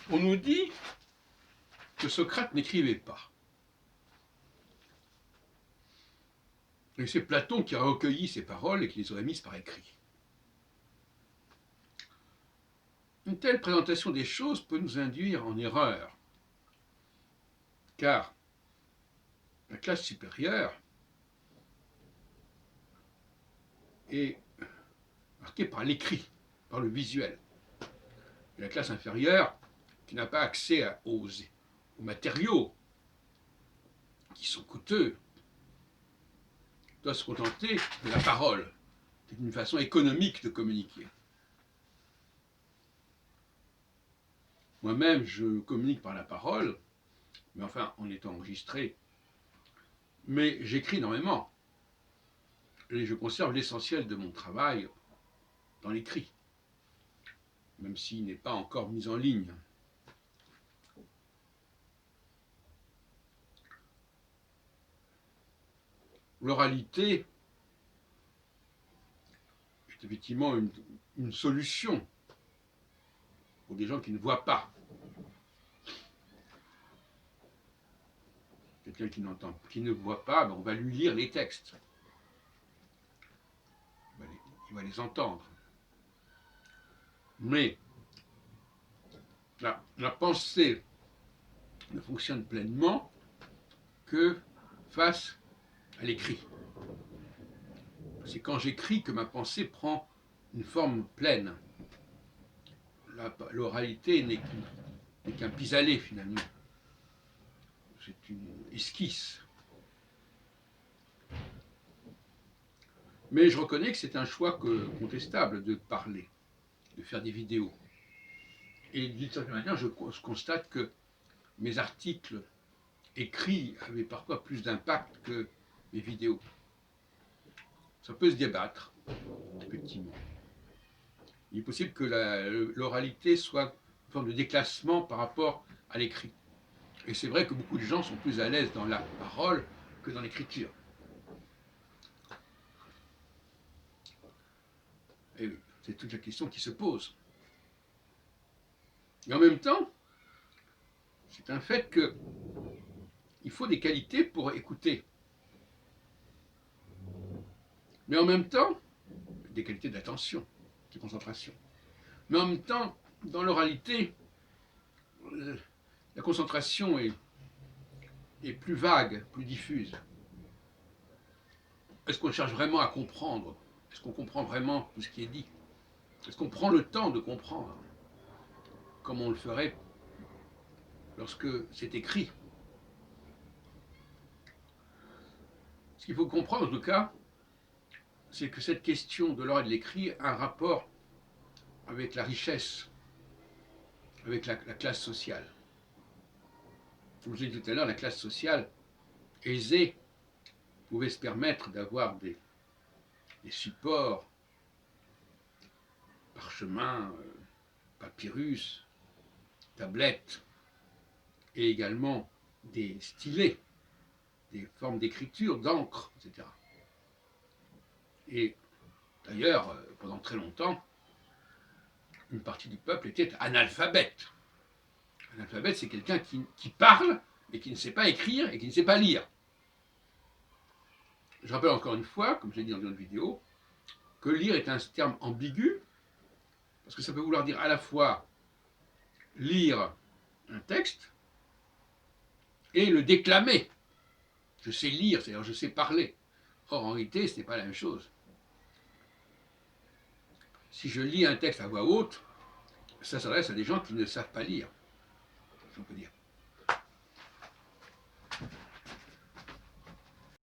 On nous dit que Socrate n'écrivait pas. Et c'est Platon qui a recueilli ces paroles et qui les aurait mises par écrit. Une telle présentation des choses peut nous induire en erreur, car la classe supérieure est marquée par l'écrit, par le visuel. Et la classe inférieure, qui n'a pas accès aux matériaux qui sont coûteux, doit se contenter de la parole. C'est une façon économique de communiquer. Moi-même, je communique par la parole, mais enfin, en étant enregistré. Mais j'écris énormément. Et je conserve l'essentiel de mon travail dans l'écrit, même s'il n'est pas encore mis en ligne. L'oralité est effectivement une solution pour des gens qui ne voient pas. Quelqu'un qui ne voit pas, ben on va lui lire les textes. Il va les entendre. Mais la pensée ne fonctionne pleinement que face à l'écrit. C'est quand j'écris que ma pensée prend une forme pleine. L'oralité n'est qu'un pis-aller finalement. C'est une esquisse. Mais je reconnais que c'est un choix contestable de parler, de faire des vidéos. Et d'une certaine manière, je constate que mes articles écrits avaient parfois plus d'impact que mes vidéos. Ça peut se débattre, effectivement. Il est possible que l'oralité soit une forme de déclassement par rapport à l'écrit. Et c'est vrai que beaucoup de gens sont plus à l'aise dans la parole que dans l'écriture. Et c'est toute la question qui se pose. Et en même temps, c'est un fait qu'il faut des qualités pour écouter. Mais en même temps, des qualités d'attention, de concentration. Mais en même temps, dans l'oralité, la concentration est plus vague, plus diffuse. Est-ce qu'on cherche vraiment à comprendre? Est-ce qu'on comprend vraiment tout ce qui est dit? Est-ce qu'on prend le temps de comprendre, comme on le ferait lorsque c'est écrit? Ce qu'il faut comprendre, en tout cas, c'est que cette question de l'or et de l'écrit a un rapport avec la richesse, avec la classe sociale. Comme je l'ai dit tout à l'heure, la classe sociale aisée pouvait se permettre d'avoir des supports, parchemins, papyrus, tablettes, et également des stylets, des formes d'écriture, d'encre, etc. Et d'ailleurs, pendant très longtemps, une partie du peuple était analphabète. Analphabète, c'est quelqu'un qui parle, mais qui ne sait pas écrire et qui ne sait pas lire. Je rappelle encore une fois, comme je l'ai dit dans une autre vidéo, que lire est un terme ambigu, parce que ça peut vouloir dire à la fois lire un texte et le déclamer. Je sais lire, c'est-à-dire je sais parler. Or, en réalité, ce n'est pas la même chose. Si je lis un texte à voix haute, ça s'adresse à des gens qui ne savent pas lire, si on peut dire.